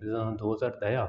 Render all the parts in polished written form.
2010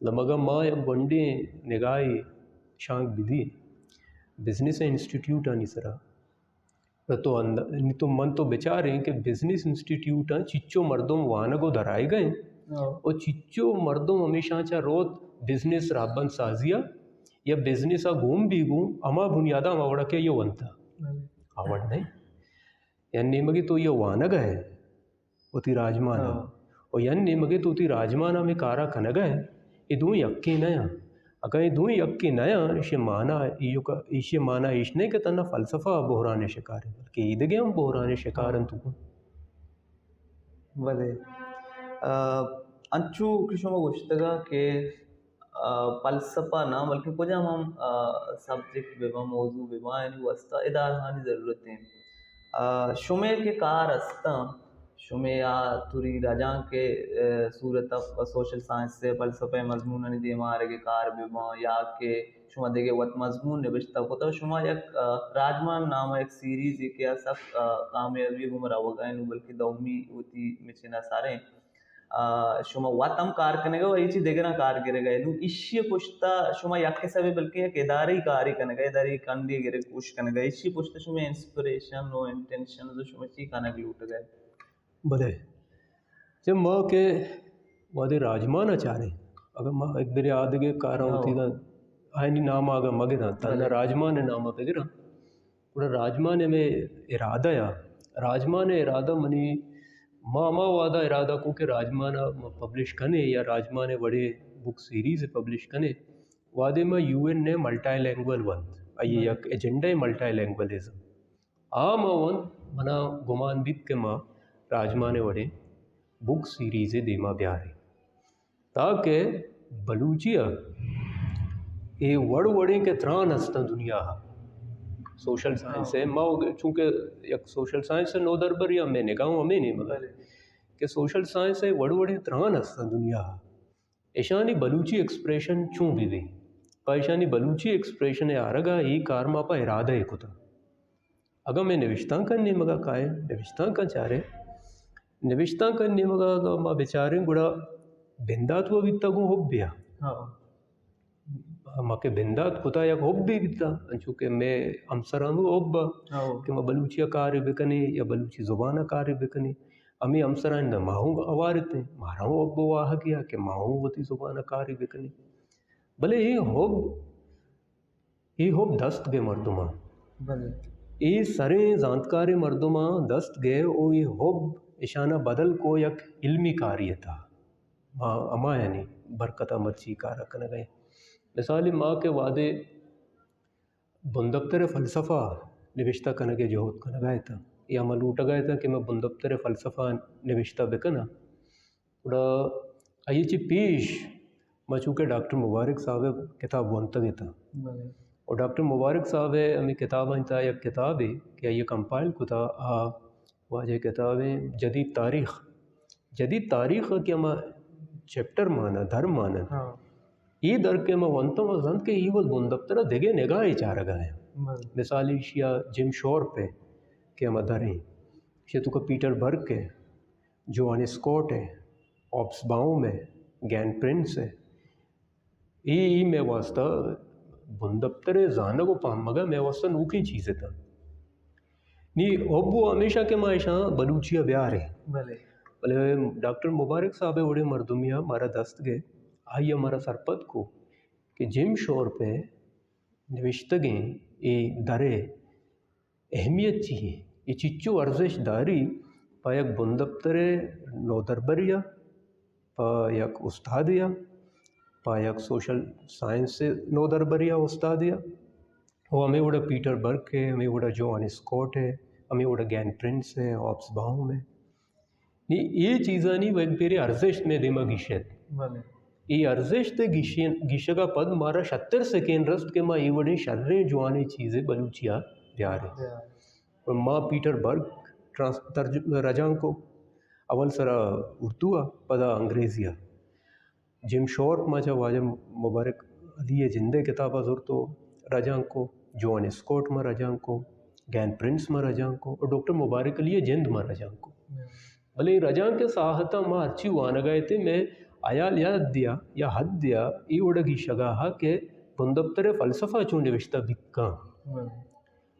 لمگا ما یک گونڈے نگاہی شانک بدی بزنس انسٹیٹیوٹ آنی سرا تو من تو بچارے کہ بزنس انسٹیٹیوٹ چچو مردم وانگو دھرائے گئے اور چچو مردم ہمیشہ چا روت بزنس رابن سازیا یا بزنس گھوم بھی گوں اما بنیادہ ہما وڑا کہ یہ ونتا آوڑ نہیں یعنی مگی تو یہ وانگا ہے وہ تی راجمانا اور یعنی مگی تو تی راجمانا میں کارا کنگا ہے یہ دوں یکی نیا اگر یہ دوں یکی نیا اسے مانا اسے مانا اس نہیں کہ تنہ فلسفہ بحران شکار ہے بلکہ ایدگے ہم بحران شکار ہیں تو بلے انچو کشمہ گوشتگا کہ فلسفہ نہ بلکہ کچھ ہم سبجیکٹ بیما موضوع بیما یعنی واسطہ ادارہانی ضرورتیں شمے کے کار استا شمے یا توری رجان کے صورت سوشل سائنس سے فلسفہ مضمون نی دیما رگے کار بیما یا کہ شما دیگے وقت مضمون نوشتا کو تو شما یک راجمان نام ایک سیریز یہ کیا سب کامیابی گمرا وگائیں بلکہ دومی ہوتی مچنا سارے شما واتم کار کرنے گا یہ چیز دیگرہ کار کرے گا نو اسی پشتا شما یک سبے بلکہ ایک اداری کاری کرنے گا اداری کندی گرے کوش کرنے گا اسی پشتا شما انسپریشن و انٹینشن جو شما چی کھانا گلوٹ گئے بلے جب ماں کے وادے راجمانا چاہے اگر ماں ایک بری آدھگے کارا ہوتی گا آئینی نام آگا مگے دا تانا راجمان نام پہ پورا راجمان میں ارادہ یا راجمان ارادہ منی ماں وادا ارادہ کو کہ راجمان پبلش کنے یا راجمان بڑے بک سیریز پبلش کنے وادے میں یو این نے ملٹائی لینگول ون آئیے یک ایجنڈا ملٹائی لینگولیزم ون منا گمان بیت کے ماں راجمان وڑے بک سیریز دیما بیارے تاکہ بلوچیا یہ وڑیں کے تران ہستا دنیا سوشل سائنس ہے ماں چونکہ یک سوشل سائنس ہے نو دربر یا میں نگاہوں ہمیں نہیں مگر کہ سوشل سائنس ہے وڑیں تران ہستا دنیا ایشانی بلوچی ایکسپریشن چوں بھی دی ایشانی بلوچی ایکسپریشن ہے آرگا یہ کار ماں پا ارادہ ہے کتا اگر میں نوشتان کرنے مگا کائے نوشتان کا چارے نوشتان کرنے مگا ماں بیچاریں گڑا بندات وہ بیتا گوں ہوب بیا ماں کے بندات کتا یک ہوب بھی بیتا چونکہ میں امسرانو ہوب با کہ ماں بلوچیا کاری بکنی یا بلوچی زبانہ کاری بکنی امی امسران دا ماہوں اوارت ہیں ماراں ہوب واہ کیا کہ ماہوں ہوتی زبانہ کاری بکنی بلے یہ ہوب دست گئے مردماں یہ سریں زانتکار مردماں دست گئے او یہ ہوب اشانہ بدل کو یک علمی کاری تھا اما یعنی برکتہ مرچی کارا کنا گئے مثالی ماں کے وعدے بندفتر فلسفہ نوشتہ کنگے جہود کنا گئے تھا یا ملوٹا گئے تھا کہ میں بندفتر فلسفہ نوشتہ بکنا اڑا آئی چی پیش میں چونکہ ڈاکٹر مبارک صاحب کتاب ونتا گیا تھا اور ڈاکٹر مبارک صاحب ہمیں کتاب آنتا یک کتاب ہے کہ یہ کمپائل کتا واجہ کتابیں جدید تاریخ کی ہمیں چیپٹر مانا دھرم مانا یہ در کے میں ونتا ہوں زند کہ یہ بندفترہ دگے نگاہ چارہ گئے مثالی شیا جم شور پہ کہ ہمیں دھریں شیا تو کا پیٹر برگ ہے جوان اسکوٹ ہے آپس باؤں میں گین پرنس ہے یہ میں واسطہ بندفتر زانہ کو پام مگا میں واسطہ نوکی چیزیں تھا نہیں اب وہ ہمیشہ کے معاشاں بلوچیا بیار ہے بلے ڈاکٹر مبارک صاحب وڑے مردمیا ہمارا دست گئے آئی ہمارا سرپت کو کہ جم شور پہ نوشتگیں یہ درے اہمیت چاہیے یہ چچو ورزش داری پا یک بندفتر نو دربریا پا یک استادیا پا یک سوشل سائنس سے نو دربریا استادیا وہ ہمیں وڑا پیٹر برگ ہے ہمیں وڑا جوان اسکوٹ ہے ہمیں وڑا گین پرنس ہے آپس باؤں میں نہیں یہ چیزاں نہیں وہ ایک پیرے ارزش میں دیما گیشت یہ ارزش تے گیشگا پد مارا 70 سیکنڈ رست کے ماں یہ وڑے شریں جوانے چیزیں بلوچیا پیارے اور ماں پیٹر برگ رجان کو اول سرا اردو پدا انگریزیا جم شور ماں چا واجہ مبارک علی جندے کتابہ ضرورتو رجان کو جوان اسکوٹ میں رجان کو گین پرنس میں رجان کو اور ڈاکٹر مبارک علی جند میں رجان کو بھلے رجان کے ساحتہ ماں اچھی وانا گئے تھے میں Ayal yaddiya ya haddiya i odagi shagaha ke bundaptare falsafa chu nivishta bikka.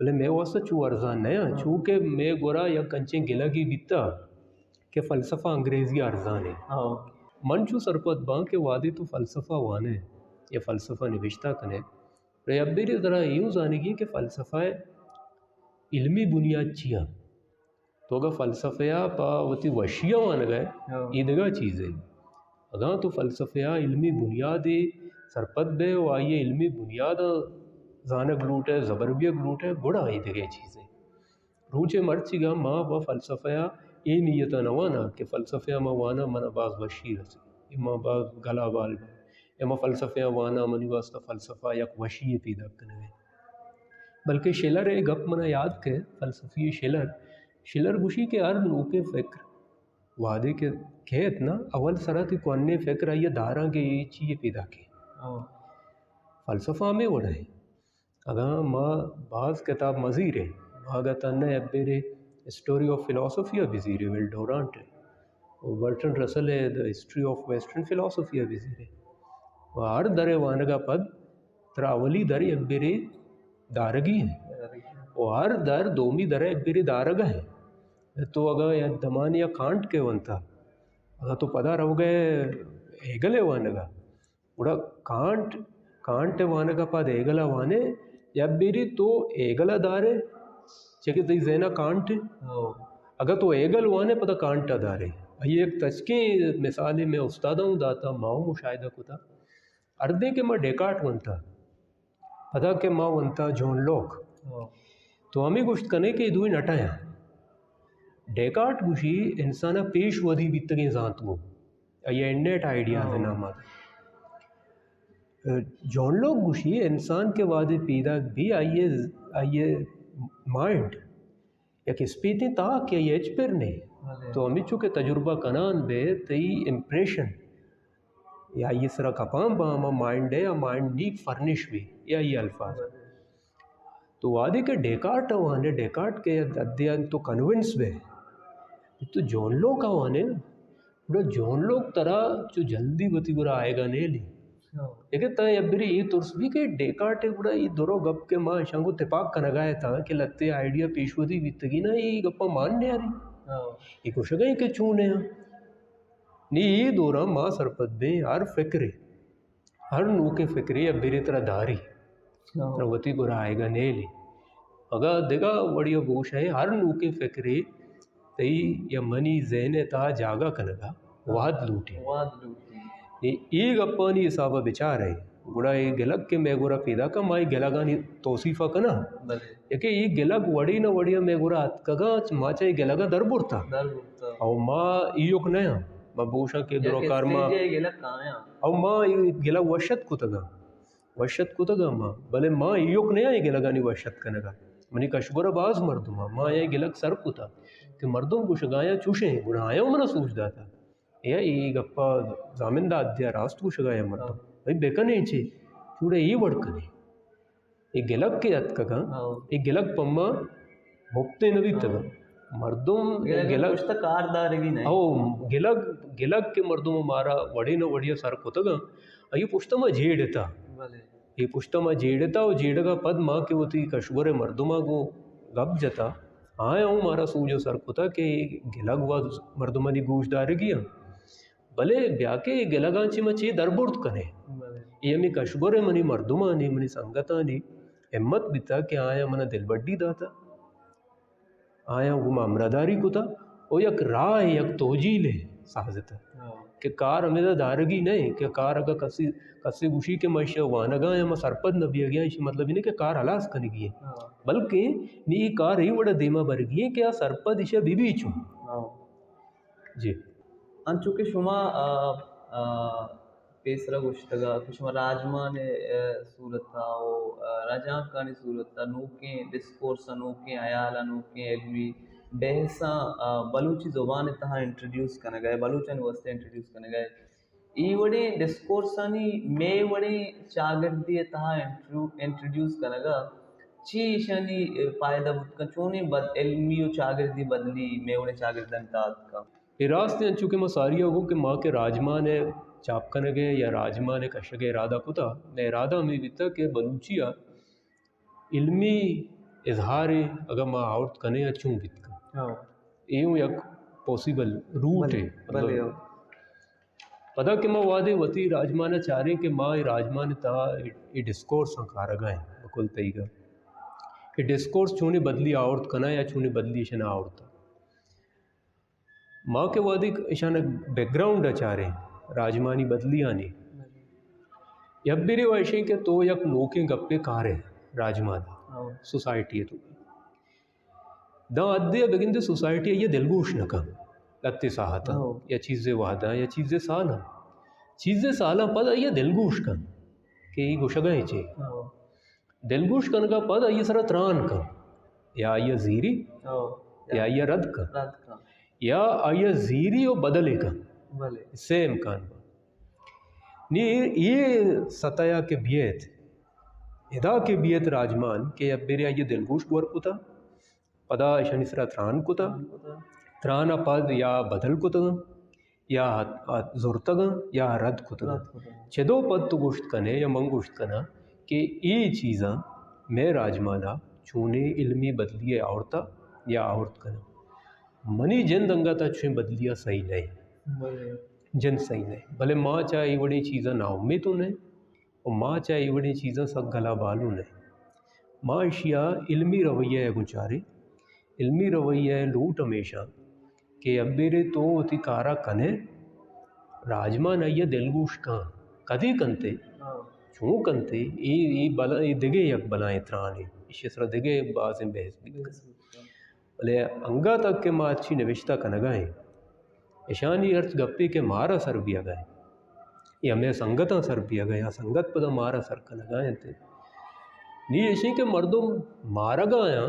بلے میں واسطہ چو ارزان نیا چونکہ میں گورا یا کنچیں گلا کی بیتا کہ فلسفہ انگریزی ارزان ہے من چو سرپت باں کہ وادی تو فلسفہ وانے یا فلسفہ نوشتہ کنے ریابیری ذرا یوں جانے گی کہ فلسفہ علمی بنیاد چیا تو اگر فلسفہ پا وتی وشیہ وانا گئے یہ دگا چیز ہے اگاں تو فلسفہ علمی بنیاد سرپت بے و آئیے علمی بنیاد زانگ لوٹ ہے زبربیہ لوٹ ہے گڑا آئی دگے چیز ہے روچے مرچی گا ماں با فلسفہ یہ نیتا نوانا کہ فلسفہ ما وانا منا باز وشی رسی اما باز گلا بال با اما فلسفہ وانا منی واسطہ فلسفہ یک وشی پیدا کرنے بلکہ شلر ایک گپ منا یاد کے فلسفی شلر گوشی کے ہر نوکے فکر وعدے کے کہت نا اول سراتی کونے فکر آئیے داراں کے یہ چیئے پیدا کے فلسفہ میں وڑا ہے اگاں ماں بعض کتاب مزیر ہے آگا تنہ ابیرے ہسٹوری آف فلاسفی بزیر ہے ویل ڈورانٹ ہے اور برٹن رسل ہے the history of western philosophy بزیر ہے وہ ہر در وانگا پد تراولی در ابیرے دارگی ہیں وہ ہر در دومی در ابیرے دارگا ہے تو اگا یا دمان یا کانٹ کے ونتا اگا تو پدا رو گئے ایگلے وانگا اڑا کانٹ وانگا پد ایگلا وانے یا بیری تو ایگلا دارے چکہ تی زینا کانٹ اگر تو ایگل وانے پدا کانٹا دارے یہ ایک تچکے مثالے میں استادوں داتا ماں مشاہدہ کو تھا اردے کے ماں ڈیکارٹ ونتا پدا کہ ماں ونتا جون لوک تو ہمیں گوشت کنے کہ دوئی نٹایا ڈیکارٹ گوشی انسانا پیش ودی بیتگیں ذاتوں یہ انڈیٹ آئیڈیاز ہے نام جون لوگ گوشی انسان کے وعدے پیدا بھی آئیے مائنڈ یک اسپیتی تا کہ یہ اچ پر نہیں تو ہمیں چونکہ تجربہ کنان بے تی امپریشن یا یہ سرا کپام با ہما مائنڈ ہے یا مائنڈ نیک فرنش بھی یا یہ الفاظ تو وعدے کے ڈیکارٹ وانے ڈیکارٹ کے ادیان تو کنونس بے تو جون لوگ کا وانے نا جون لوگ طرح جو جلدی بتی برا آئے گا نہیں لی لیکن تا یبری یہ ترس بھی کہ ڈیکارٹ بڑا یہ درو گپ کے ماں شانگو تپاک کنگائے تھا کہ لگتے آئیڈیا پیشودی بیتگی نا یہ گپا ماننے آ رہی یہ کچھ گئی کہ چونے ہاں نہیں یہ دورا ماں سرپت بے ہر فکرے ہر نوکے فکرے یا بیری طرح داری روتی کو رائے گا نہیں لی اگا دگا وڑیا گوش ہے ہر نوکے فکرے تی یا منی ذہن تا جاگا کنگا واد لوٹی یہ گپانی حسابہ بچار ہے گوڑا یہ گلگ کے میں گورا پیدا کا ماں گلگانی توصیفہ کنا کہ یہ گلگ وڑی نہ وڑیا میں گورا اتکگا ماں چاہی گلگا در بورتا او ماں ایوک نیا ماں بوشا کے درو کارما او ماں گلگ وشت کتگا ماں بلے ماں ایوک نیا یہ گلگانی وشت کنگا منی کشگورا باز مردم ماں یہ گلگ سر کتا کہ مردم گوشگایا چوشیں گوڑا آیا منا سوچ دا تھا یہ گپا زامن دا دیا راست گوشگایا مردم بھائی بیکنے چھے چوڑے یہ وڑکنے یہ گلگ کے اتکگا یہ گلگ پما مکتے نبی تگا مردم گلگ کاردارگی نہیں او گلگ کے مردم مارا وڑی نہ وڑیا سر کتگا یہ پشتما جیڑتا یہ پشتما جیڑتا اور جیڑگا پد ماں کے وہ تی کشور مردمہ کو گپ جتا آیا ہوں مارا سوجو سر کتا کہ گلگ وا مردمہ نی گوش دارگیا بلے بیا کے گلگان چی مچی دربورت کنے یہ ہمیں کشگور منی مردمانی منی سنگتانی ہمت بیتا کہ آیا منا دل بڑی داتا آیا وہ مامرداری کو تھا وہ یک راہ یک توجیل ہے سازتا کہ کار ہمیں دارگی نہیں کہ کار اگر کسی گوشی کے معیشہ وانگا یا میں سرپد نبی گیا اس مطلب نہیں کہ کار حلاس کرنے گئی ہے بلکہ نی کار ہی وڑا دیما برگی ہے کہ آ سرپد اسے بی بی چون جی انچو کہ شما پیسرا گوشتگا کہ شما راجمان صورتا و راجان کانی صورتا نوکیں ڈسکورسا نوکیں عیالا نوکیں علمی بحثاں بلوچی زبان تہا انٹروڈیوس کرنے گئے بلوچن واسطے انٹروڈیوس کرنے گئے ای وڑے ڈسکورسانی میں وڑے چاگردی تہا انٹروڈیوس کرنے گا چی شانی فائدہ بود کا چونے بد علمی و چاگردی بدلی میں وڑے چاگردن تات کا راستے چونکہ میں ساری ہوگوں کہ ماں کے راجمان ہے چاپ کرنے گئے یا راجمان ہے کشگ ارادہ کتا میں ارادہ میں بیتا کہ بلوچیا علمی اظہار اگر ما عورت کنے یا چون بیت کن ہاں ایوں یک پوسیبل روٹ ہے بلے پدا کہ ما وعدے وتی راجمانہ چاہ رہے کہ ما راجمان تا ای ڈسکورس کارگائیں بکل تیگا کہ ڈسکورس چونے بدلی عورت کنا یا چونے بدلی شنا عورت ماں کے وعدے اشانہ بیک گراؤنڈ چاہ رہے راجمانی بدلی آنے یک بیرے وائشیں کہ تو یک نوکیں گپے کارے راجمان سوسائٹی ہے تو دا ادھے بگن دے سوسائٹی یہ دلگوش نکا لگتے ساہتا یا چیزیں وعدہ یا چیزیں سالہ پدا یہ دلگوش کن کہ یہ گوشگائیں چے دلگوش کن کا پدا یہ سرا تران کن یا یہ زیری یا یہ رد کن یا یہ زیری و بدلے کن سے امکان یہ ستایا کے بیت ادا کے بیت راجمان کہ اب بیرے یہ دلگوش گور کتا پدا اشانی سرا تران کتا تران پد یا بدل کتا یا زورتگا یا رد کتا چھدو پد تو گوشت کنے یا من گوشت کنا کہ یہ چیزاں میں راجمانا چونے علمی بدلی عورتا یا عورت کنا منی جن دنگا تا چھویں بدلیا صحیح نہیں جن صحیح نہیں بھلے ماں چاہے وڑی چیزاں نا امید تو نہیں اور ماں چاہے وڑی چیزاں سب گلا بالو نہیں ماں اشیاء علمی رویہ ہے گنچارے علمی رویہ ہے لوٹ ہمیشہ کہ اب میرے تو ہوتی کارا کنے راجمان آئیے دلگوش کان کدی کنتے چون کنتے یہ دگے یک بلائیں ترانے اس طرح دگے بازیں بحث بھی بلے انگا تک کہ ماں اچھی نوشتہ کنگائیں اشانی ارچ گپے کے مارا سر بھی گئے یا میں سنگتاں سر بھی گئے یا سنگت پدا مارا سر کنگائیں تھے نہیں ایسی کہ مردم مارا گایا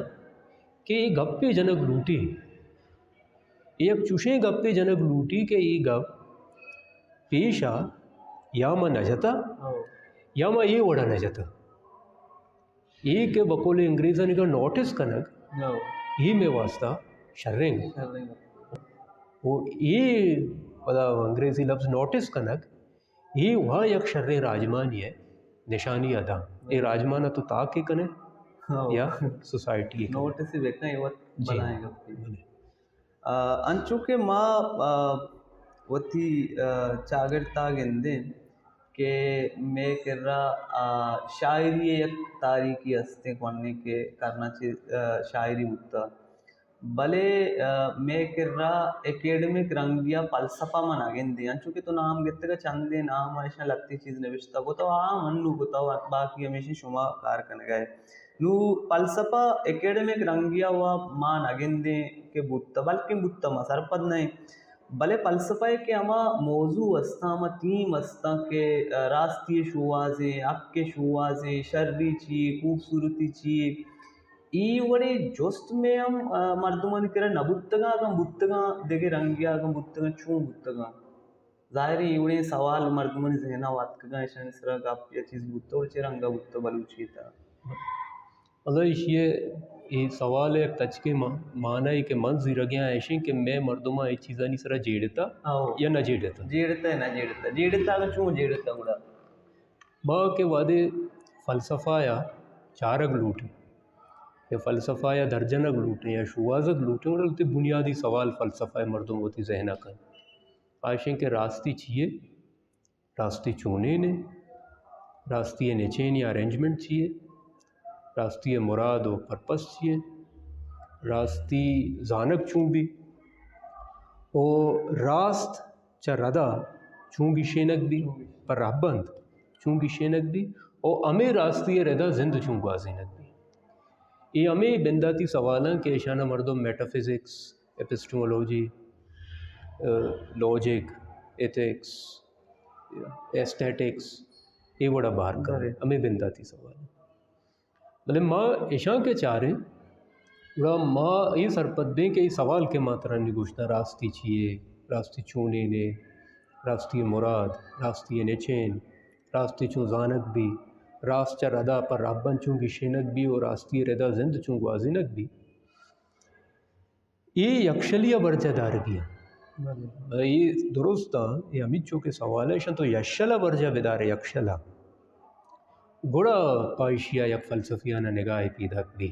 کہ یہ گپے جنگ لوٹی ایک چوشیں گپے جنگ لوٹی کہ یہ گپ پیشا یا ما نجتا یا ما یہ وڑا نجتا یہ کہ بقول انگریزانی کا نوٹس کنگ یہ میں واسطہ شرنگ وہ یہ پدا انگریزی لفظ نوٹس کنگ یہ وہاں یک شریں راجمانی ہے نشانی ادا یہ راجمانہ تو تاکہ کنے یا سوسائٹی نوٹس ہی بیکنا یہ وقت بنائیں گا انچو کہ ماں وتی چاگرتا گندے کہ میں کر رہا شاعری یک تاریخی ہستے کھولنے کے کرنا شاعری ہوتا بلے میں کر رہا اکیڈمک رنگیا فلسفہ من گندے انچو تو نام گتے کا چندے نام ایشا لگتی چیز نوشتا کو تو منو بتاؤ باقی ہمیشہ شما کار کرنے گئے نو فلسفہ اکیڈمک رنگیا ہوا ماں نگندے کہ بوتا بلکہ بوتا ما سرپد نہیں بلے فلسفہ ہے کہ ہما موضوع استا ہما تیم استا کہ راستی شوازیں حق کے شوازیں شرری چیئے خوبصورتی چیئے ای وڑے جوست میں ہم مردمان کرا نبوتگا اگم بوتگا دیکھے رنگیا اگم بوتگا چون بوتگا ظاہر ہے یہ سوال مردمان ذہنہ واتکگا ایشان اس طرح آپ یہ چیز بوتا اور چی رنگا بوتا بلوچی تھا اللہ یہ سوال ہے تچ کے معنی ہے کہ من زیرہ گیا ایشیں کہ میں مردمہ ایک چیزہ نہیں سرا جیڑتا یا نہ جیڑتا جیڑتا ہے نہ جیڑتا جیڑتا اگر چون جیڑتا گوڑا ماں کے وعدے فلسفہ یا چارگ لوٹے یا فلسفہ یا درجنگ لوٹے یا شوازگ لوٹے اور التے بنیادی سوال فلسفہ مردم ہوتی ذہنہ کن آئشیں کہ راستی چیئے راستی چونے نے راستی نیچین یا ارینجمنٹ چیئے راستی مراد و پرپس چیئے راستی زانک چون بھی او راست چا ردا چونگی شینک بھی پر رہبند چونگی شینک بھی او ہمیں راستی ردا زند چونگا زینک بھی یہ ہمیں بنداتی سوالاں کہ اشانہ مردم میٹافزکس ایپسٹمولوجی لوجک ایتھکس ایسٹیٹکس یہ بڑا باہر کرے ہمیں بنداتی سوال بلے ماں ایشاں کے چارے بڑا ماں یہ سرپت دیں کہ یہ سوال کے ماترہ نگوشتا راستی چیئے راستی چونے نے راستی مراد راستی نیچین راستی چون زانک بھی راست چا ردا پر رابن چونگی شینک بھی اور راستی ردا زند چونگ وازنک بھی یہ یکشلیہ برجہ دار گیا یہ درست تھا یہ امید چونکہ سوال ہے تو یشلا برجہ بدار یکشلا گوڑا پائشیا یک فلسفیانہ نگاہ پیدک بھی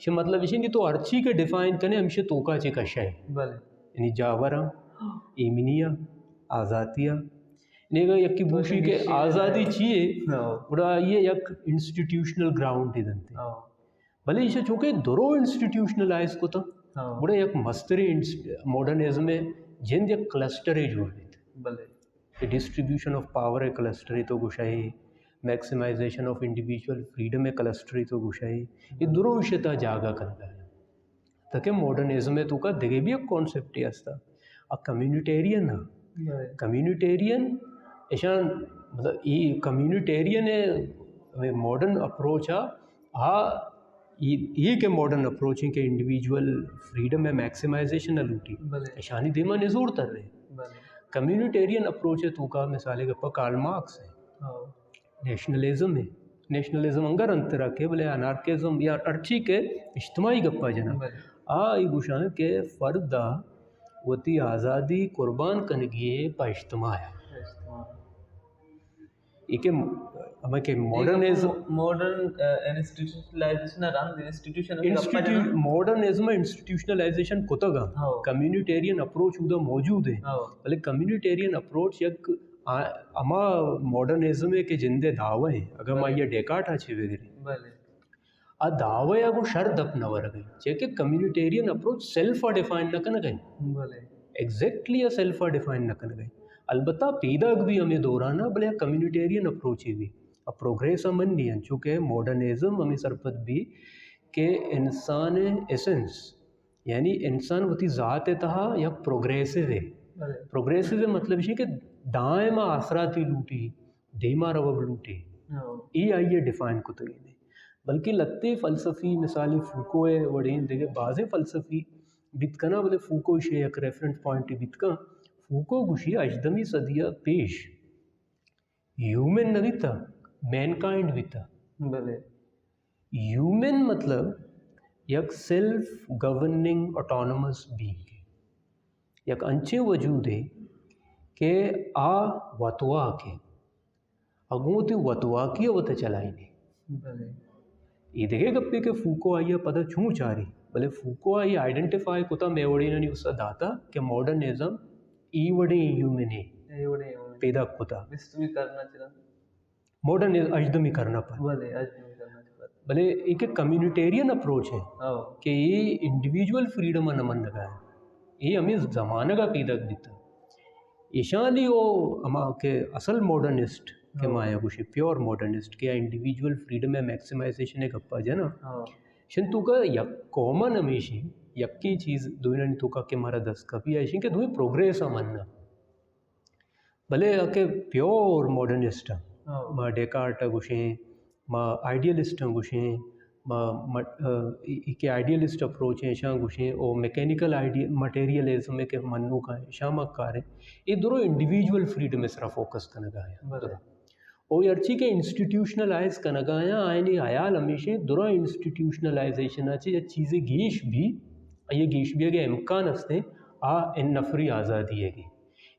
یہ مطلب یہ کہ تو ارچی کے ڈیفائن کرنے ہمیشہ توکا چے کشا ہے بله یعنی جاورا ایمنیا آزادیا نیگا یکی بوشی کے آزادی چیئے بڑا یہ یک انسٹیٹیوشنل گراؤنڈ ہی دنتے بھلے یہ چونکہ درو انسٹیٹیوشنلائز کو تا بڑا یک مستری ماڈرنزم میں جن یک کلسٹرے جوڑ دیتے بله ڈسٹریبیوشن آف پاور ہے کلسٹری تو Goshai maximisation of individual freedom ہے کلسٹری تو گوشائی یہ درو شتا جاگا کرنا ہے تاکہ ماڈرنزم میں تو کا دیگے بھی ایک کانسیپٹ ہی ہستا کمیونٹیرین کمیونٹیرین ایشان مطلب یہ کمیونٹیرین ہے ماڈرن اپروچ یہ کہ ماڈرن اپروچ ہے کہ انڈیویجول فریڈم ہے میکسیمائزیشن لوٹی ایشانی دیما نزور تر رہے کمیونٹیرین اپروچ ہے تو کا مثالے گپا کارل مارکس ہے نیشنلزم ہے نیشنلزم انگر انترا کے بلے انارکزم یا ارچی کے اجتماعی گپا جنا ای گوشان کے فرد دا وتی آزادی قربان کنگیے پا اجتماع ہے یہ کہ ہمیں کہ ماڈرنزم ماڈرنزم انسٹیٹیوشنلائزیشن کتا گا کمیونٹیرین اپروچ ادھا موجود ہے بلے کمیونٹیرین اپروچ یک اما ماڈرنزم ہے کہ جندے دعوے ہیں اگر ماں یہ ڈیکارٹ آچھے ویدری دعوے اگو شرط اپنا ورگئی چاہے کہ کمیونٹیرین اپروچ سیلف ڈیفائن نہ کرنا گئی ایگزیکٹلی سیلف ڈیفائن نہ کرنا گئی البتہ پیدا بھی ہمیں دورانا بلے کمیونٹیرین اپروچ ہی بھی اب پروگریس ہمیں نہیں ہے چونکہ ماڈرنزم ہمیں سرپت بھی کہ انسان ایسنس یعنی انسان ہوتی ذات تہا یا پروگریسو ہے پروگریسو مطلب یہ کہ دائیں ماں آثراتی لوٹی دیما روب لوٹی ای آئیے ڈیفائن کو تو یہ نہیں بلکہ لگتے فلسفی مثالی فوکوئے وڑین دیکھے بعض فلسفی بتکنا بلے فوکو اسے ایک ریفرنس پوائنٹ بتکا فوکو گوشی اجدمی صدیہ پیش ہیومن نہ بیتا مین کائنڈ بیتا ہیومن مطلب یک سیلف گورننگ آٹونومس بینگ یک انچے وجود ہے کہ وطوا کے اگوں تی وطوا کی وطا چلائی نہیں یہ دیکھے گپے کہ فوکو آئیے پتہ چھوں چاری بلے فوکو آئی آئیڈنٹیفائی کتا میں وڑی ننی اس داتا کہ ماڈرنزم ای وڑی ہیومن ہے پیدا کتا ماڈرن اجدمی کرنا پر بلے ایک کمیونٹیرین اپروچ ہے کہ یہ انڈیویجول فریڈم نمن لگا ہے یہ ہمیں زمانہ کا پیدا دیتا ایشانی وہ اما کہ اصل ماڈرنسٹ کہ مایا گوشی پیور ماڈرنسٹ کہ انڈیویجول فریڈم ہے میکسیمائزیشن ہے گپا جانا شن تو کا یک کامن ہمیشی یکی چیز دوئنن تو کا کہ مارا دست کپی آئیشن کہ دوئی پروگریس آمننا بلے کہ پیور ماڈرنسٹ ما ڈیکارٹ گوشیں ما آئیڈیلسٹ گوشیں ما کہ آئیڈیلسٹ اپروچ ہیں شاہ گوشیں او میکینیکل مٹیریلزم میں کہ منو کا ہے شاہ مکار ہے یہ درو انڈیویجول فریڈم اس طرح فوکس کرنا ہے او ارچی کے انسٹیٹیوشنلائز کرنا گایا آئینی آیال ہمیشہ درو انسٹیٹیوشنلائزیشن آچے یا چیزیں گیش بھی یہ گیش بھی اگر امکان ہستے ان نفری آزادی ہے گی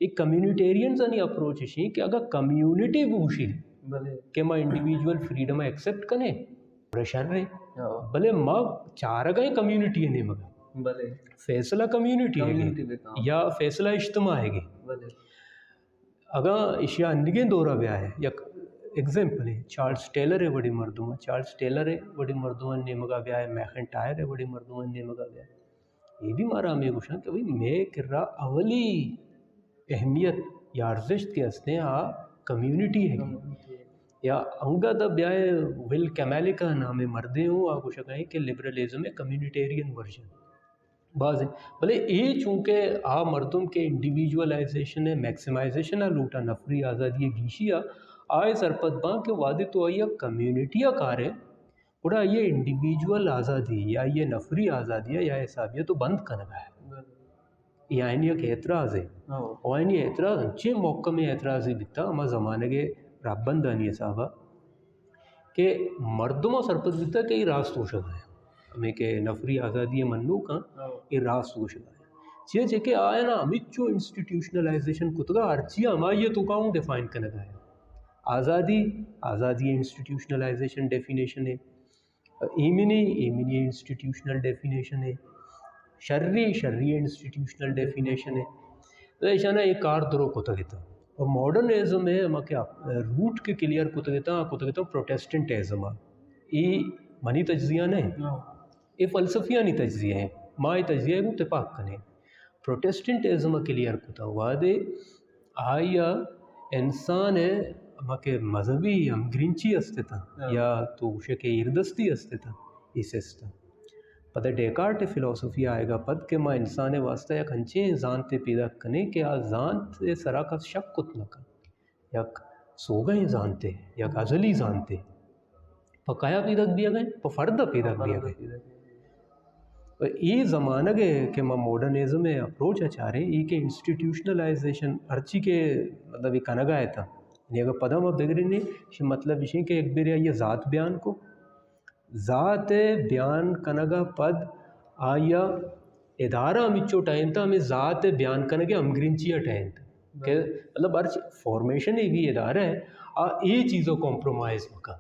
ایک کمیونٹیرین زنی اپروچ ہے کہ اگر کمیونٹی گوشی کہ ما انڈیویجول فریڈم ایکسیپٹ کنے پریشر رہے بلے ما چار گئے کمیونٹی ہے نہیں مگا فیصلہ کمیونٹی ہے یا فیصلہ اجتماع ہے گی اگر اشیاء نگیں دورہ بیا ہے یا ایگزامپل ہے چارلز ٹیلر ہے بڑی مردمہ چارلز ٹیلر ہے بڑی مردمہ نے مگا بیا ہے میکنٹائر ہے بڑی مردمہ نے مگا بیا ہے یہ بھی مارا ہمیں گوشن کہ میں کر رہا اولی اہمیت یا ارزشت کے ہستے کمیونٹی ہے یا انگا دا بیائے ول کیمیلکا نامے مردے ہوں آگو شکائیں کہ لبرلزم ہے کمیونٹیرین ورژن بعض ہے بلے یہ چونکہ مردم کے انڈیویجولائزیشن ہے میکسیمائزیشن ہے لوٹا نفری آزادی گیشیا آئے سرپت باں کہ وعدے تو آئیے کمیونٹیاں کار ہے بڑا یہ انڈیویجول آزادی یا یہ نفری آزادی ہے یا حسابیہ تو بند کرنا ہے یہ آئینی ایک اعتراض ہے اور آئینی اعتراض انچے موقع میں اعتراضی بیتا ہما زمانے کے رابندانی صاحبہ کہ مردمہ سرپت بیتا کہ یہ راست ہو شکا ہے ہمیں کہ نفری آزادی منو کا یہ راست ہو شکا ہے چیئے کہ آئے نا ہمیں چو انسٹیٹیوشنلائزیشن کتگا ارچی ہماری یہ تو کاؤں ڈیفائن کرنے گا ہے آزادی انسٹیٹیوشنلائزیشن ڈیفینیشن ہے ایمنی انسٹیٹیوشنل ڈیفینیشن ہے، شرعی انسٹیٹیوشنل ڈیفینیشن ہے. تو ایشانا ایک کار درو کوتا گیتا اور ماڈرن ایزم ہے اما کیا روٹ کے کلیئر کوتا گیتا پروٹیسٹنٹ ایزم یہ منی تجزیہ نہیں، یہ فلسفیانی تجزیہ ہیں، ما یہ تجزیہ ہے وہ اتفاق کنے پروٹیسٹنٹ ایزم کلیئر کوتا ہوا دے آیا انسان ہے اما کے مذہبی ہم گرینچی استے تھا یا تو اسے کے اردستی استے تھا اس استا پتہ ڈیکارٹ فلسفی آئے گا پد کہ ما انسان واسطہ یک ہنچے زانتے پیدا کنے کہ آ زانتے سرا کا شک کت نہ کن یک سوگئیں زانتے یک ازلی زانتے پکایا پیدا بیا گئے پا فردہ پیدا بیا گئے. یہ زمانہ گئے کہ ما ماڈرنزم میں اپروچ اچھا رہے یہ کہ انسٹیٹیوشنلائزیشن ہرچی کے مطلب یہ کنگا ہے تھا یعنی اگر پدہ ما بگرنے مطلب یہ کہ ایک بیر یہ ذات بیان کو ذات بیان کنگا پد آیا ادارہ ہمچو ٹائم تھا ہمیں ذات بیان کنگے امگرینچیا ٹائم تھا کہ مطلب ہر فارمیشن ہی بھی ادارہ ہے یہ چیزوں کمپرومائز مکا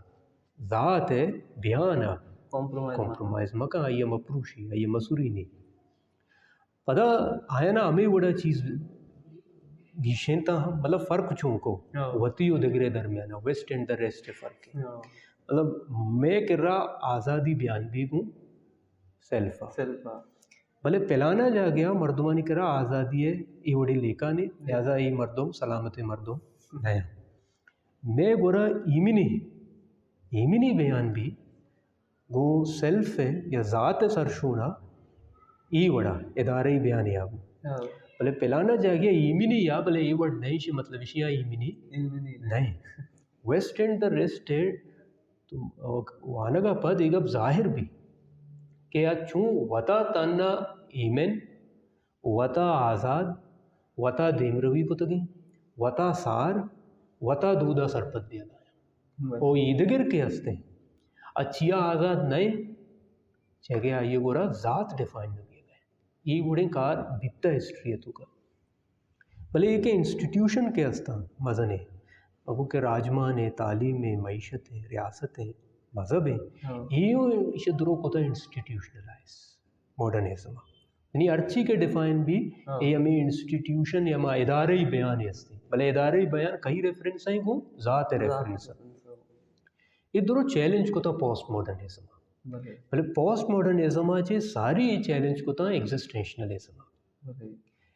ذات ہے بیان ہے کمپرومائز مکا آئیے مپروشی آئیے مسوری نہیں پدا آیا نا ہمیں وڑا چیز گیشیں تا مطلب فرق چونکو وطی و دگرے درمیانا ویسٹ اینڈ دا ریسٹ فرق ہے مطلب میں کر رہا آزادی بیان بھی گوں سیلفا بھلے پلانا جا گیا مردمانی کر رہا آزادی ہے یہ وڑی لیکا نے لہذا یہ مردم سلامت مردم نیا میں گورا ایمنی بیان بھی گو سیلف ہے یا ذات سرشونا ای وڑا ادارے بیان یا بھلے پلانا جا گیا ایمنی یا بھلے یہ وڑ نہیں شی مطلب اشیاء ایمنی نہیں ویسٹ اینڈ دا ریسٹ ہے تو وانگا پد ایک اب ظاہر بھی کہ چون وطا تانا ایمن وطا آزاد وطا دیمروی کو تگیں وطا سار وطا دودا سرپت بھی آیا او ایدگر کے ہستے اچھیا آزاد نئے چاہے آئیے گورا ذات ڈیفائن نہ کیا گئے یہ گوڑیں کار بیتا ہسٹری ہے تو کا بھلے یہ کہ انسٹیٹیوشن کے ہستا مزن ہے اگو کہ راجمان ہے تعلیم ہے معیشت ہے ریاست ہے مذہب ہے یہ اسے درو کوتا انسٹیٹیوشنلائز ماڈرنزم یعنی ارچی کے ڈیفائن بھی یہ ہمیں انسٹیٹیوشن یا ہمیں ادارے ہی بیان ہے ہستے بھلے ادارے ہی بیان کئی ریفرنس ہیں گو ذات ریفرنس یہ درو چیلنج کو تا پوسٹ ماڈرنزم بھلے پوسٹ ماڈرنزم آجے ساری یہ چیلنج کو تا ایگزسٹینشنلزم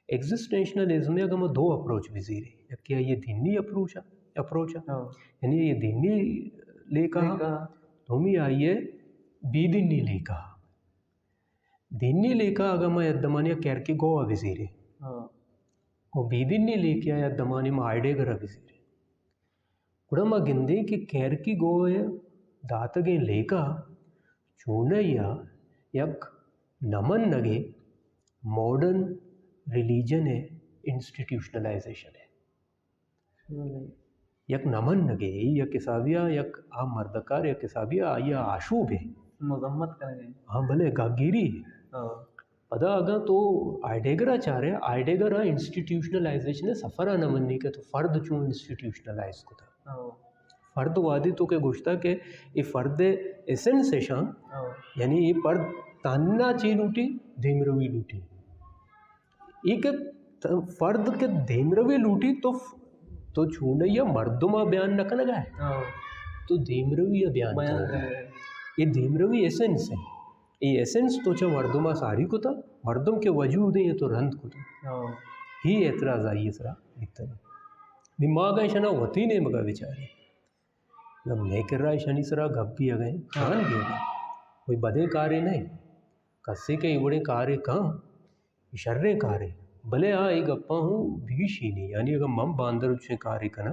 ایگزسٹینشنلزم میں اگر میں دو اپروچ وزیر ہے ایک کیا یہ دینی اپروچ ہے یعنی یہ دینی لے کہا تو ہمیں آئیے بی دینی لے کہا دینی لے کہا اگر میں ادمانیہ کیر کے گوہ وزیر ہے وہ بی دینی لے کے آیا ادمانی میں آئیڈے گرہ وزیر ہے گڑا میں گندے کہ کیر کی گوہ ہے داتگیں لے کہا چونہ یا یک نمن نگے ماڈرن ریلیجن ہے انسٹیٹیوشنلائزیشن ہے یک نمن نگے یا کسابیہ یک مردکار یا کسابیہ یا آشوب ہے مذمت کریں ہاں بھلے گاگیری ہے پدا اگا تو آئیڈیگرہ چاہ رہے آئیڈیگرہ انسٹیٹیوشنلائزیشن ہے سفرہ نمنی کے تو فرد چون انسٹیٹیوشنلائز کو تھا فرد وادی تو کہ گوشتا کہ یہ فرد ایسنس ہے شان یعنی یہ فرد تاننا چی لوٹی دیمروی لوٹی یہ کہ فرد کے دیمروی لوٹی تو چھوڑے یا مردمہ بیان نہ کرنا ہے تو دیمروی بیان کرنا ہے یہ دیمروی ایسنس ہے یہ ایسنس تو چھو مردمہ ساری کو تھا مردم کے وجود ہیں یہ تو رند کو تھا ہی اعتراض آئی اس رہا دکھتا ہے دماغ ہے شنا ہوتی نہیں مگا بیچارے جب میں کر رہا ہے شنی سرا گھب بھی آگئے کھان بھی آگئے کوئی بدے کارے نہیں کسے کے ایوڑے کارے کہاں شرے کارے بھلے ایک گپا ہوں بگیشی نہیں یعنی اگر مم باندر اچھے کاری کنا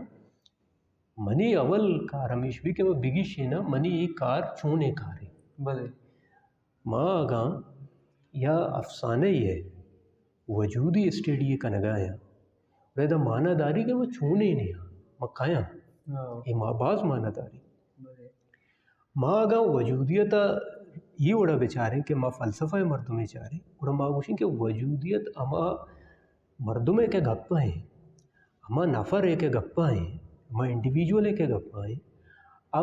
منی اول کار ہمیش بھی کہ وہ بگیشی نا منی ایک کار چونے کارے بھلے ماں آگاں یا افسانہ ہی ہے وجودی اسٹیڈی کا نگایا ریدہ معنی داری کہ وہ چونے نہیں مکھایا یہ ماں باز معنی داری ماں آگاں وجودیتا یہ وڑا بیچارے کہ ماں فلسفہ مردمے چارے وڑا ماں گوشیں کہ وجودیت اما مردمے کے گپا ہیں اما نفر ہے کہ گپا ہیں اما انڈیویجول ہے کہ گپا ہیں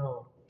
او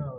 او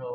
او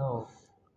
او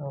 او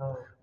او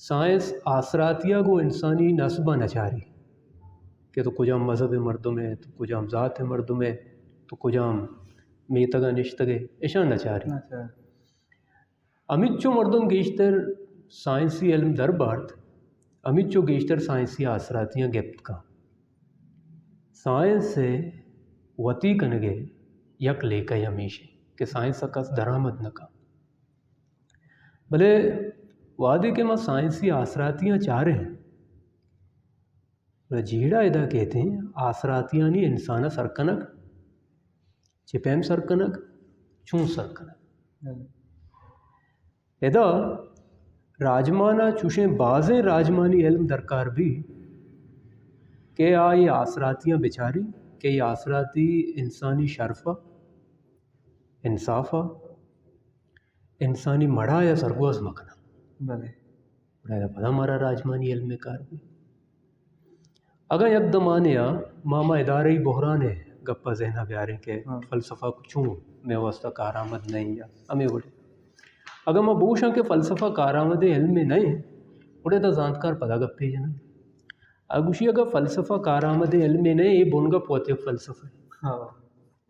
سائنس آثراتیہ کو انسانی نسبہ نچاری کہ تو کجام مذہب مردم ہے تو کجام ذات مردم ہے تو کجام میتگا نشتگے ایشان نچاری امیت چو مردم گیشتر سائنسی علم در بارت امیت چو گیشتر سائنسی آثراتیاں گپت کا سائنس سے وتی کنگے یک لے کا ہمیشہ کہ سائنس کا درآمد نہ کا بھلے وعدے کے ماں سائنسی آثراتیاں چاہ رہے ہیں جیڑا ادا کہتے ہیں آثراتیاں نہیں انسانہ سرکنک چپیم سرکنک چون سرکنک ادا راجمانہ چوشیں بازیں راجمانی علم درکار بھی کہ یہ آثراتیاں بیچاری کہ یہ آثراتی انسانی شرفہ انصافہ انسانی مڑا یا سرگوز مکنا بلے بڑا پتا ہمارا راجمانی علم کار بھی اگر یک دمانے یا ماما ادارے بحران ہے گپا ذہنہ بیاریں کہ فلسفہ چوں میں واسطہ کارآمد نہیں یا ہمیں بڑے اگر میں بوشاں کہ فلسفہ کارآمد علم میں نہیں بڑے تو زانتکار پتا گپے جنا اگوشی اگر فلسفہ کارآمد علم میں نہیں یہ بون گپ ہوتے فلسفہ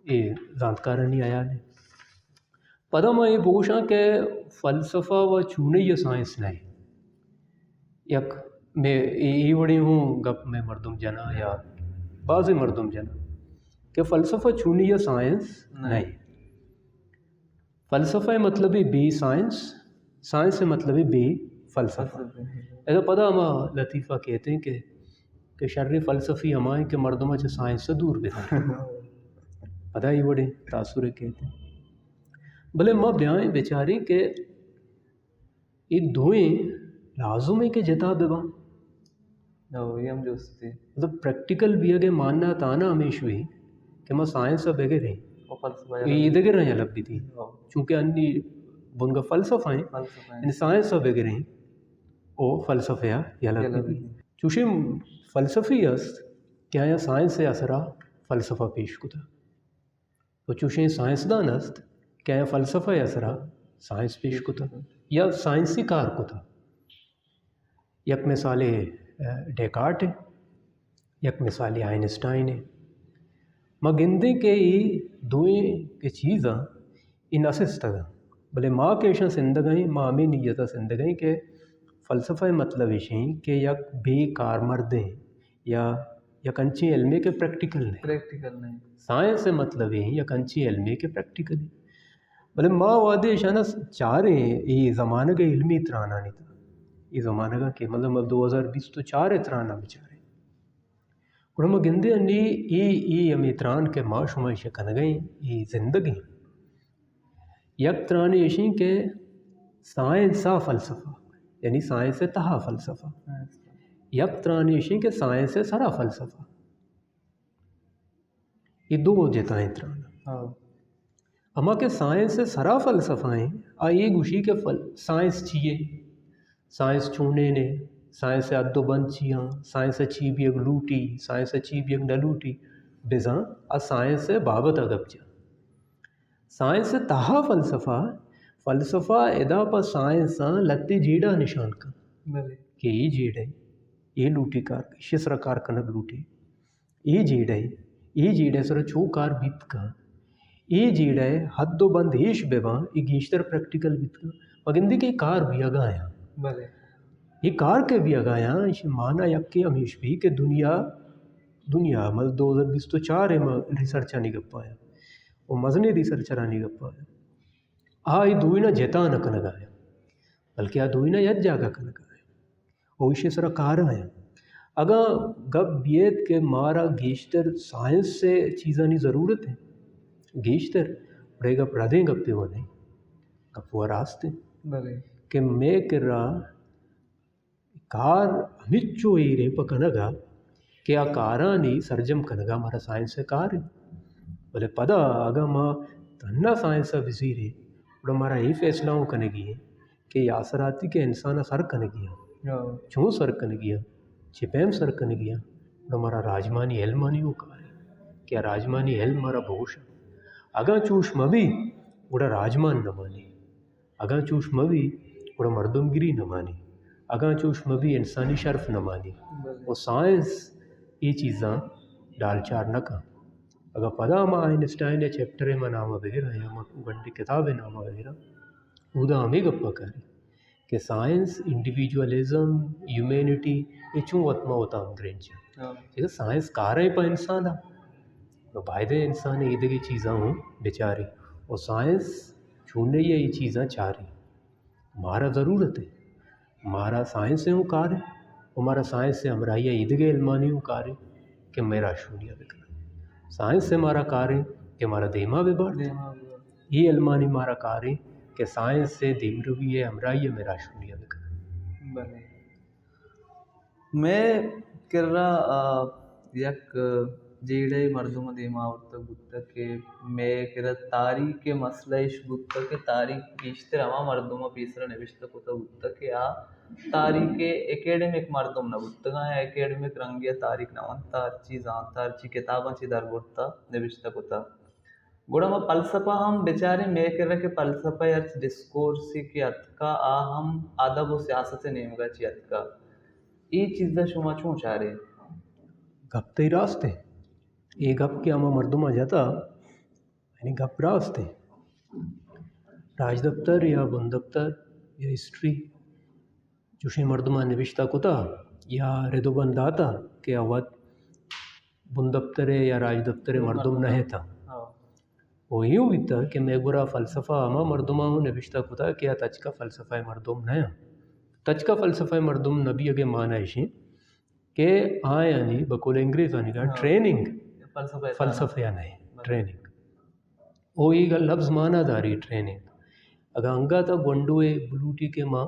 یہ زانتکار نہیں آیا نہیں پتا میں یہ بوشاں کہ فلسفہ و چونے یہ سائنس نہیں یک میں یہ بڑی ہوں گپ میں مردم جنا یا بعض مردم جنا کہ فلسفہ چونی یا سائنس نہیں فلسفہ مطلب بی سائنس سائنس سے مطلب بی فلسفہ ایسا پتہ ہم لطیفہ کہتے ہیں کہ شر فلسفی ہمائیں کہ مردمہ سے سائنس سے دور بھی پتہ ہی بڑے تاثر کہتے ہیں بھلے ماں بیائیں بیچاری کہ یہ دوئیں لازم ہے کہ جتا ببا مطلب پریکٹیکل بھی اگر ماننا تانا ہمیش ہوئی کہ میں سائنس اب اگر رہیں یہ دگر رہیں الگ بھی تھی چونکہ انی بنگا فلسفہ ہیں یعنی سائنس اب اگر رہیں او فلسفہ یا الگ بھی چونکہ فلسفی است کیا یا سائنس سے اثرہ فلسفہ پیش کو تھا تو چونکہ سائنسدان است کیا یا فلسفہ اثرہ سائنس پیش کو تھا یا سائنسی کار کو تھا یک مثال ڈیکارٹ ہے یک مثال آئنسٹائن ہے ماں گندے کے ہی دوئیں کے چیزاں ان اسستگا بلے ماں کے ایشاں زندگائیں ماں ہمیں نیتا زندگائیں کہ فلسفہ مطلب ایشیں کہ یک بے کارمردیں یا یک انچی علمے کے پریکٹیکل نہیں سائنس سے مطلب ہے یک انچی علمے کے پریکٹیکل ہیں بلے ماں وعدے ایشانا چاہ رہے ہیں یہ زمانہ کا علمی اترانا نہیں تھا یہ زمانہ کا کہ مطلب 2020 تو 4 اترانا بچارے اور ہم گندے انی یہ ہم اتران کے ماں شما شکن گئیں یہ زندگی یک ترانے ایشیں کہ سائنسا فلسفہ یعنی سائنس سے تہا فلسفہ یک ترانے ایشیں کہ سائنس سے سرا فلسفہ یہ دو جتائیں ترانا اما کہ سائنس سے سرا فلسفہ ہیں آئیے گوشی کہ سائنس چیئے سائنس چونے نے سائنس ادو بند چیاں سائنس چی بھی ایک لوٹی سائنس چی بھی ایک نہ لوٹی بزاں اور سائنس سے بابت اگب جا سائنس سے تہا فلسفہ ادا پر سائنس لتے جیڑا نشان کا کہ یہ جیڑ ہے یہ لوٹی کار شسر کار کنک لوٹی یہ جیڑ ہے سر چھو کار بیت کا یہ جیڑ ہے حد و بند ہیش بیواں یہ گیشتر پریکٹیکل بیت کا مگندی کے کار بھی اگایا یہ کار کے بھی اگایا مانا یک کے ہمیش بھی کہ دنیا مل 2020 تو 4 ریسرچہ نہیں گپ پایا وہ مزنے ریسرچرہ نہیں گپ پایا یہ دوئینا جیتا نہ کنگایا بلکہ دوئینا ید جاگا کنگایا وہ اسے سرا کار آیا اگر گپ بیت کہ مارا گیشتر سائنس سے چیزاں نہیں ضرورت ہے گیشتر بڑے گپ ردیں گپے وہ نہیں گپ وہ راستے کہ میں کر رہا کار ہمچو ہی رے پا کنگا کہ کارانی سرجم کنگا ہمارا سائنس سے کار ہے بلے پدا اگر ماں تنہ سائنس سے بزی رے اور ہمارا یہ فیصلہ ہوں کنگی ہے کہ یہ آثراتی کے انسانہ سر کنگیا چون سر کنگیا چپیم سر کنگیا اور ہمارا راجمانی علمانی ہو کار ہے کیا راجمانی علم ہمارا بہوش ہے اگر چوش مبی بڑا راجمان نہ مانی اگر چوش مبی بڑا مردم گری نہ مانی اگاں چوش مبی انسانی شرف نہ مانی وہ سائنس یہ چیزاں ڈال چار نہ کہاں اگر پدا ہم آئنسٹائن یا چیپٹر میں نامہ وغیرہ یا گنڈی کتاب نامہ وغیرہ ادا ہمیں گپا کریں کہ سائنس انڈیویجولزم ہیومینٹی یہ چوں وطمہ ہوتا ہم گرینچا یہ سائنس کاریں پا انسان تو بائدے انسان ایدگی چیزاں ہوں بیچاری اور سائنس چھونے یہ چیزاں چاہ رہی ہمارا ضرورت ہے ہمارا سائنس سے ہوں کار ہے ہمارا سائنس سے ہمارا یہ ایدگی علمانی ہوں کار ہے کہ میرا شونیہ بکنا سائنس سے ہمارا کار ہے کہ ہمارا دیما بھی بڑھ یہ علمانی ہمارا کار ہے کہ سائنس سے دیم روی ہے ہمارا یہ میرا شونیہ بکنا بلے میں کر رہا یک جیڑے مردم دیما ورطہ بودتا کہ میں کر تاریخ مسئلہ اش بودتا کہ تاریخ بیشتر ہما مردم پیسرا نوشتہ کتا بودتا کہ تاریخ اکیڈمک مردم نہ بودتا گا اکیڈمک رنگیا تاریخ نہ وانتا ہر چیز آنتا ہر چی کتاباں چی در بودتا نوشتہ کتا گوڑا ما فلسفہ ہم بیچارے میں کر رہا کہ فلسفہ یا ڈسکورسی کی اتکا ہم ادب و سیاست نیمگا چی اتکا یہ چیزا شما چون چاہ رہے گپ تے راست ہے یہ گپ کے ہمیں مردمہ جاتا یعنی گپ راست ہے راج دفتر یا بن دفتر یا ہسٹری جوشے مردمہ نوشتہ کتا یا ردو بند آتا کہ اوت بن دفتر یا راج دفتر مردم نہ تھا وہ یوں بھی تھا کہ میں گرا فلسفہ ہما مردمہ ہوں نوشتہ کتا کہ تچ کا فلسفہ مردم نہ تچ کا فلسفہ مردم نبی اگے معنی ہے کہ یعنی بقول انگریزانی کا ٹریننگ فلسفہ یا نہیں ٹریننگ وہ یہ لفظ معنی داری ٹریننگ اگر انگا تا گونڈوے بلوٹی کے ماں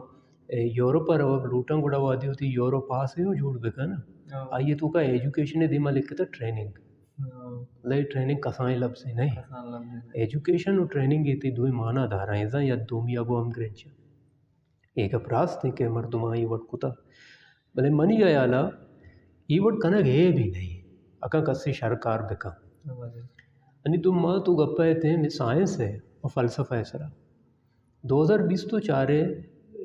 یورپ پر بلوٹاں گڑا وادی ہوتی یورپ پاس ہے جوڑ بکا نا آئیے تو کا ایجوکیشن دیما لکھا تھا ٹریننگ لئی ٹریننگ کسائیں لفظ نہیں ایجوکیشن اور ٹریننگ یہ تھی دوئی معنی دارا ہیں یا دومی اگو ہم گرنچا ایک اپراست ہیں کہ مردمہ یہ وٹ کتا بلے منی آیالا یہ وٹ کنگ ہے بھی نہیں اکا کسی شرکار بکا یعنی تم ماں تو گپے تھے میں سائنس ہے اور فلسفہ ہے سرا 2020 تو چارے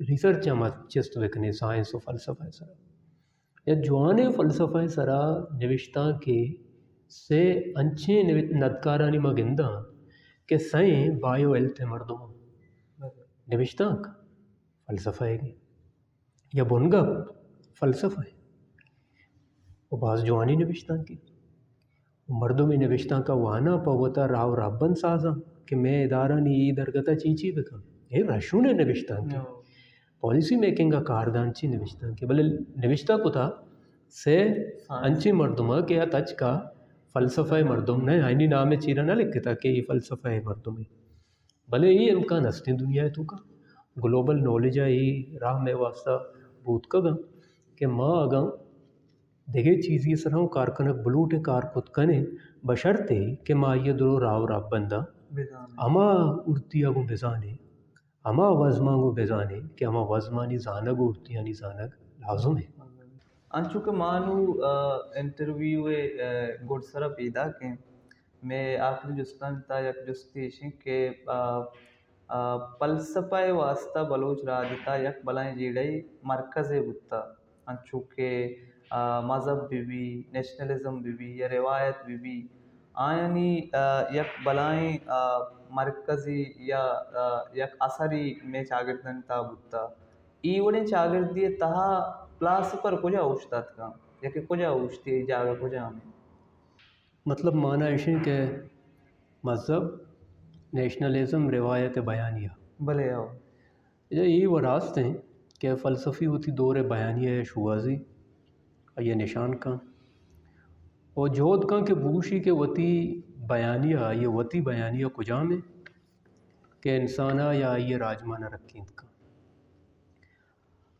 ریسرچ ہم چست بکنے سائنس و فلسفہ ہے سرا یا جوانے فلسفہ ہے سرا نوشتہ کے سے انچے ندکارانی مگندہ کہ سائیں بایو ایلتھ ہے مردموں نوشتہ کا فلسفہ ہے یا بنگا فلسفہ ہے وہ بعض جوانی نوشتہ کی مردوں میں نوشتہ کا وانا پوتا راو رابن سازاں کہ میں ادارہ نہیں یہ درگتا چیچی بکا یہ رشو نے نوشتہ کی پالیسی میکنگ کا کاردان چی نوشتہ کی بلے نوشتہ کو تھا سے انچی مردمہ کہ یا تچ کا فلسفہ مردم نے آئینی نام چیرہ نہ لکھتا کہ یہ فلسفہ مردم ہے بلے یہ امکان ہستی دنیا ہے تو کا گلوبل نالج ہے یہ راہ میں واسطہ بوت کا گا کہ ماں اگاں دیکھے چیز یہ سرہوں کارکنک بلوٹ کار کت کنے بشرتے کہ ماں یہ درو راو راب بندہ اما ارتی اگو بزانے اما وزمانگو بزانے کہ اما وزمانی زانگ ارتیانی زانگ لازم ہے انچو کہ مانو انٹرویو گوڑ سرا پیدا کہ میں آخری جستان تا یک جستیشیں کہ فلسفہ واسطہ بلوچ راجتا یک بلائیں جیڑائی مرکز بودتا انچو کہ مذہب بھی نیشنلزم بھی یا روایت بھی آئینی یک بلائیں مرکزی یا یک اثری میں چاگردن تا بودتا ای وڑیں چاگردی تہا پلاس پر کجا اوشتات کا یا کہ کجا اوشتی جاگہ کجا ہمیں مطلب معنی ایشن کہ مذہب نیشنلزم روایت بیانیہ بھلے آؤ یہ وہ راست ہیں کہ فلسفی ہوتی دور بیانیہ شوازی یہ نشان کا اور جود کا کہ بوشی کے وتی بیانیہ یہ وتی بیانیہ کجا میں کہ انسانہ یا یہ راجمانہ رکھیں کا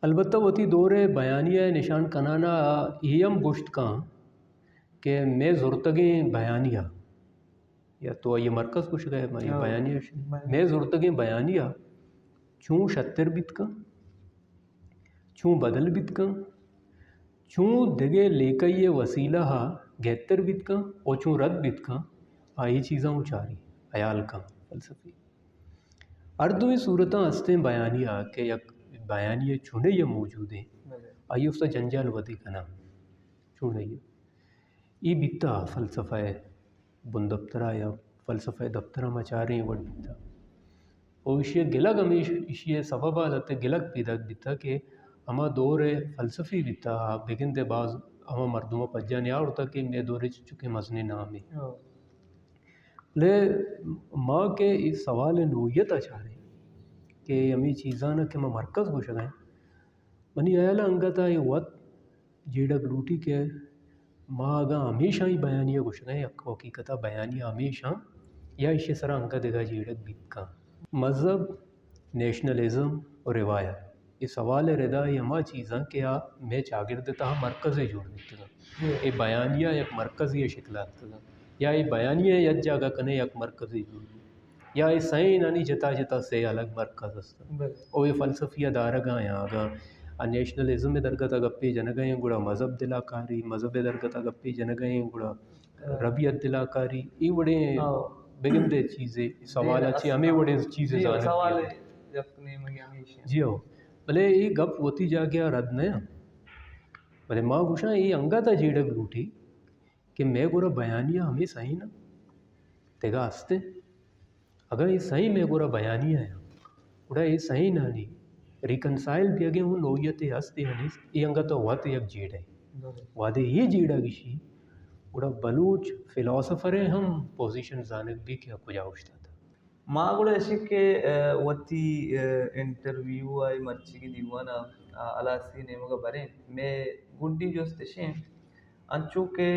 البتہ وتی دور بیانیہ نشان کنانا ایم گشت کا کہ میں زرتگیں بیانیہ یا تو یہ مرکز کچھ گئے بیانیہ میں زرتگیں بیانیہ چوں شتر بیت کا چوں بدل بیت کا چوں دگے لے کے یہ وسیلہ ہا گہتر بیت کا اور چوں رد بیت کا آئی چیزاں اچاری عیال کا فلسفی اردوی صورتاں ہستیں بیانیہ کہ یک بیانیہ چنے یہ موجود ہیں آئی اس جنجال ودی کنا چونی ای بیتا فلسفہ بن دفترہ یا فلسفہ دفترہ مچاریں وڑ بیتا اور اشیاء گلگ ہمیش اشیاء سبب آلتے گلگ پیدا بیتا کہ ہما دور فلسفی بیتا بگن دے بعض ہما مردمہ پجانی آورتا کہ میں دورے چکے مزنے نامی لے ماں کے اس سوال نوعیت اچھارے کہ ہمیں چیزانا کہ میں مرکز گوش گئے منی ایلا انگتا یہ وقت جیڑک لوٹی کے ماں آگا ہمیشہ ہی بیانیہ گوش گئے یک حقیقتہ بیانیہ ہمیشہ یا اشی سرا انگا دگا جیڑک بیت کا مذہب نیشنلزم اور روایت یہ سوال ردا یہ ہما چیزاں کہ میں چاگردتا مرکز جوڑ دیتا گا یہ بیانیہ یک مرکزی شکلات کا یا یہ بیانیہ یک جاگہ کنے یک مرکزی جوڑ دی یا یہ سائیں نانی جتا جتا سے الگ مرکز ہستا اور یہ فلسفیہ دارگاں آگا نیشنلزم درگتا گپی جنگیں گوڑا مذہب دلاکاری مذہب درگتا گپی جنگیں گوڑا ربیت دلاکاری یہ بڑے بگن دے چیزیں سوال اچھی ہمیں بڑے چیزیں جی ہو بلے یہ گپ ہوتی جا گیا رد نیا بلے ماں گوشا یہ انگا تا جیڑک لوٹی کہ میں گورا بیانیہ ہمیں صحیح نا تیگا ہستے اگر یہ صحیح میں گورا بیانیہ ہے گوڑا یہ صحیح نا نہیں ریکنسائل بھی اگے ہوں نوعیت ہستے ہیں یہ انگا تو وات یک جیڑ ہے وادے یہ جیڑا گشی گوڑا بلوچ فلاسفر ہم پوزیشن زانک بھی کیا کجا ہوشتا تھا ماں گوڑا ایسی کہ وتی انٹرویو آئی مرچی کی دیوانا علاسی نیمگا بریں میں گڈی جو استشیں انچو کہ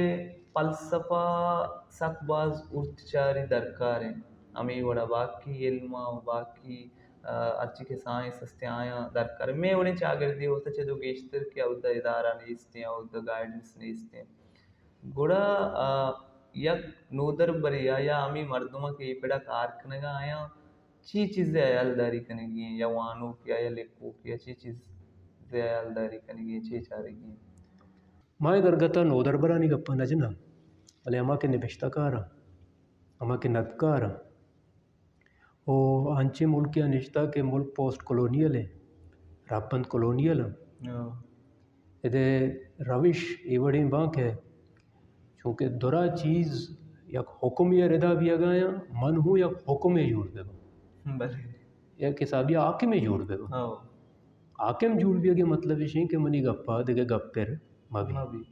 فلسفہ سک باز ارتچاری درکار ہیں ہمیں وڑا باقی علمہ و باقی اچھی کے سائنس ہستے آیا درکار میں انہیں چاگردی ہوتا چھے جو گیشتر کیا ہوتا ادارہ نیستے ہیں ہوتا گائیڈنس نیستے ہیں گوڑا یک نودر بریا یا ہمیں مردمہ کے پیڑا کارکنگا آیا چی چیزیں ایال داری کنگی ہیں یا وانو کیا یا لکو کیا چی چیزیں ایال داری کنگی ہیں چی چارے گی ہیں ماں درگتا نودر برانی گپا نجنا بلے ہما کے نبشتہ کارا ہما کے ندکارا اور انچے ملک یا نشتہ کہ ملک پوسٹ کلونیل ہے راپند کلونیل ہم ادھے روش ایوڑیں بانک ہے چونکہ درا چیز یک حکم یا ردا بھی اگایا من ہوں یک حکم جوڑ بے گا یک حسابی آکم جوڑ بے گا آکم جوڑ بھی اگے مطلب ہے کہ منی گپا دگے گپ پر مبی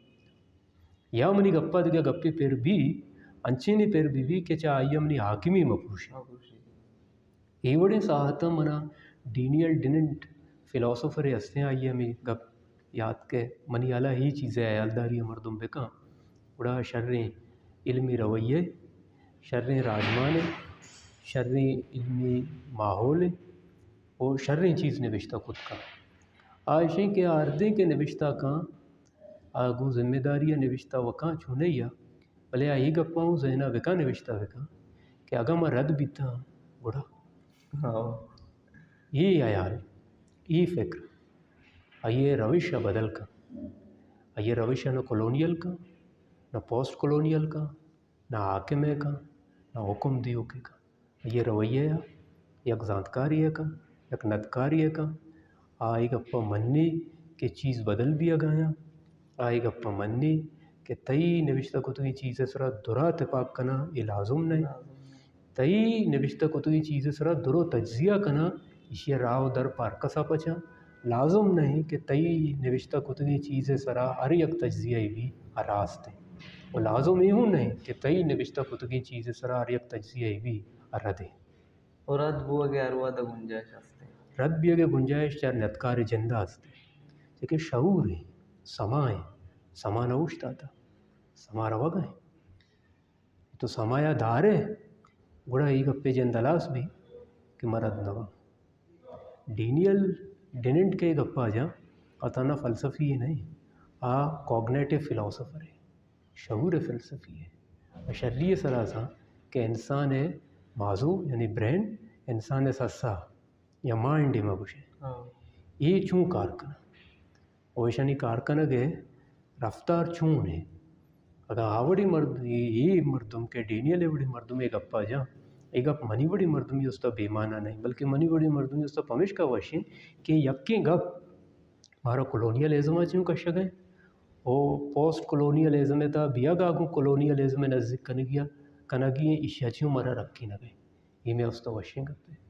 یا منی گپا دگے گپی پر بھی انچینی پر بھی کہ چاہ آئی منی حاکمی مپوشی ایوڑیں ساہتا منا ڈینیل ڈیننٹ فلاسفر ہستے ہیں آئی ہمیں گپ یاد کے منی علا ہی چیزیں ایالداری مردم بکا بڑا شریں علمی رویے شریں راجمان شریں علمی ماحول اور شریں چیز نوشتہ خود کا آئشیں کہ آردیں کے نوشتہ کہاں آگوں ذمہ داریہ نوشتہ وکاں چھونے یا بلے آئی گپاؤں ذہنہ وکا نوشتہ وکا کہ اگا میں رد بیتا بڑا یہ آیال یہ فکر آئیے روشہ بدل کا آئیے روشہ نہ کلونیل کا نہ پوسٹ کلونیل کا نہ حاکمے کا نہ حکم دیو کے کا یہ رویہ یک ذاتکاری کا یک ندکاری کا آئی گپا منی کہ چیز بدل بھی اگایا آئی گپا منی کہ تئی نوشتہ کو تو یہ چیزیں سرا درا اتفاق کنا یہ لازم نہیں تئی نوشتہ کو تو یہ چیزیں سرا درو تجزیہ کنا یہ راو در پار کسا پچا لازم نہیں کہ تئی نوشتہ کو تو یہ چیزیں سرا ہر یک تجزیہ بھی راست ہے اور لازم یوں نہیں کہ تئی نوشتہ کو تو یہ چیزیں سرا ہر یک تجزیہ بھی رد ہے اور رد بو اگے اروا دا گنجائش ہستے رد بھی اگے گنجائش چار ندکار جندہ ہستے لیکن شعور ہے سما نوشتا تھا سما روا گئے تو سمایا دھار ہے گوڑا ہی گپے جندلاس بھی کہ مرد نوا ڈینیل ڈیننٹ کے گپا جا اتنا فلسفی ہے نہیں کوگنیٹو فلاسفر ہے شعور فلسفی ہے شرعی سراسا کہ انسان ہے مازو یعنی برین انسان سسا یا مائنڈ میں کچھ ہے یہ چون کارکن اوشانی کارکن گئے رفتار چون ہے اگر آوڑی مرد یہ مردم کے ڈینیل ایوڑی مردم ایک گپا جا ایک گپ منی بڑی مردمی اس تا بیمانہ نہیں بلکہ منی بڑی مردمی اس تا پمش کا وشیں کہ یکی گپ مارا کلونیلزم چوں کشا گئے او پوسٹ کلونیلزم تا بیا گاگوں کلونیلزم نزدیک کنگیا کنگی ایشیا چوں مارا رکھی نہ گئے یہ میں اس تو وشیں کرتے